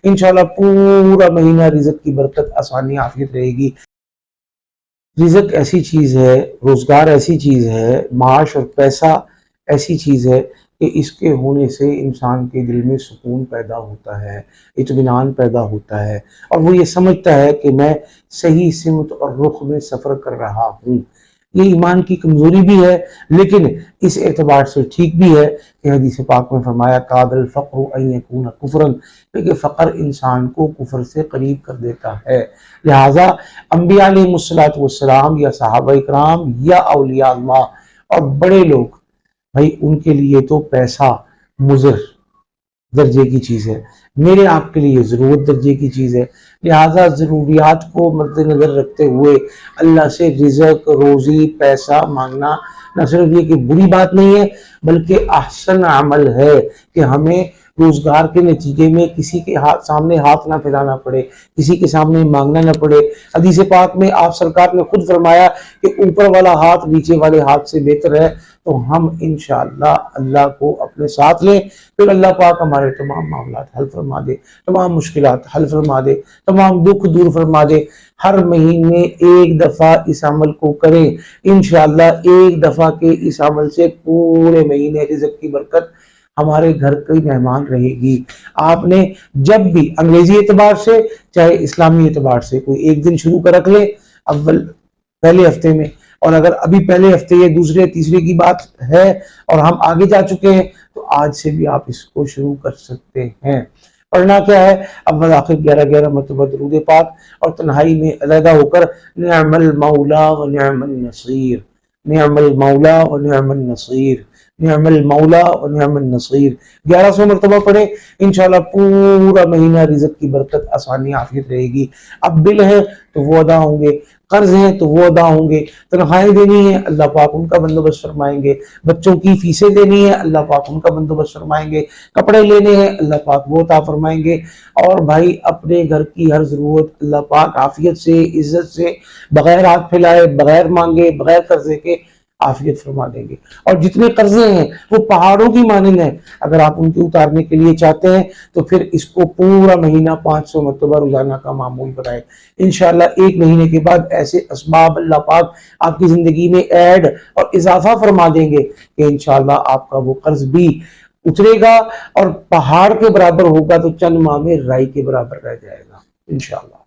انشاءاللہ پورا مہینہ رزق کی برکت، آسانی، عافیت رہے گی۔ رزق ایسی چیز ہے، روزگار ایسی چیز ہے، معاش اور پیسہ ایسی چیز ہے کہ اس کے ہونے سے انسان کے دل میں سکون پیدا ہوتا ہے، اطمینان پیدا ہوتا ہے، اور وہ یہ سمجھتا ہے کہ میں صحیح سمت اور رخ میں سفر کر رہا ہوں۔ یہ ایمان کی کمزوری بھی ہے، لیکن اس اعتبار سے ٹھیک بھی ہے کہ حدیث پاک میں فرمایا قاد الفقر ان یکون کفرا، کہ فقر انسان کو کفر سے قریب کر دیتا ہے۔ لہٰذا انبیاء علیہ السلام یا صحابہ اکرام یا اولیاء اللہ اور بڑے لوگ، بھائی ان کے لیے تو پیسہ مضر درجے کی چیز ہے، میرے آپ کے لیے ضرورت درجے کی چیز ہے۔ لہٰذا ضروریات کو مد نظر رکھتے ہوئے اللہ سے رزق، روزی، پیسہ مانگنا نہ صرف یہ کہ بری بات نہیں ہے، بلکہ احسن عمل ہے کہ ہمیں روزگار کے نتیجے میں کسی کے سامنے ہاتھ نہ پھیلانا پڑے، کسی کے سامنے مانگنا نہ پڑے۔ حدیث پاک میں آپ سرکار نے خود فرمایا کہ اوپر والا ہاتھ نیچے والے ہاتھ سے بہتر ہے، تو ہم انشاءاللہ اللہ کو اپنے ساتھ لیں، پھر اللہ پاک ہمارے تمام معاملات حل فرما دے، تمام مشکلات حل فرما دے، تمام دکھ دور فرما دے۔ ہر مہینے ایک دفعہ اس عمل کو کریں، انشاءاللہ ایک دفعہ کے اس عمل سے پورے مہینے رزق کی برکت ہمارے گھر کی مہمان رہے گی۔ آپ نے جب بھی انگریزی اعتبار سے چاہے اسلامی اعتبار سے کوئی ایک دن شروع کر رکھ لے پہلے ہفتے میں، اور اگر ابھی پہلے ہفتے یا دوسرے تیسرے کی بات ہے اور ہم آگے جا چکے ہیں تو آج سے بھی آپ اس کو شروع کر سکتے ہیں۔ پڑھنا کیا ہے؟ اول آخر 11 مرتبہ درود پاک، اور تنہائی میں علیحدہ ہو کر نعم المولا و نعم النصیر، نعم المولا و نعم النصیر، نعم المولا و نعم النصیر 1100 مرتبہ پڑھیں، انشاءاللہ پورا مہینہ رزق کی برکت، آسانی، عافیت رہے گی۔ اب بل ہے تو وہ ادا ہوں گے، قرض ہیں تو وہ ادا ہوں گے، تنخواہیں دینی ہیں اللہ پاک ان کا بندوبست فرمائیں گے، بچوں کی فیسیں دینی ہے اللہ پاک ان کا بندوبست فرمائیں گے، کپڑے لینے ہیں اللہ پاک وہ عطا فرمائیں گے، اور بھائی اپنے گھر کی ہر ضرورت اللہ پاک عافیت سے، عزت سے، بغیر ہاتھ پھیلائے، بغیر مانگے، بغیر قرضے کے عافیت فرما دیں گے۔ اور جتنے قرضے ہیں وہ پہاڑوں کی مانند ہیں، اگر آپ ان کے اتارنے کے لیے چاہتے ہیں تو پھر اس کو پورا مہینہ 500 مرتبہ روزانہ کا معمول بنائیں۔ انشاءاللہ ایک مہینے کے بعد ایسے اسباب اللہ پاک آپ کی زندگی میں ایڈ اور اضافہ فرما دیں گے کہ انشاءاللہ آپ کا وہ قرض بھی اترے گا، اور پہاڑ کے برابر ہوگا تو چند ماہ میں رائی کے برابر رہ جائے گا انشاءاللہ۔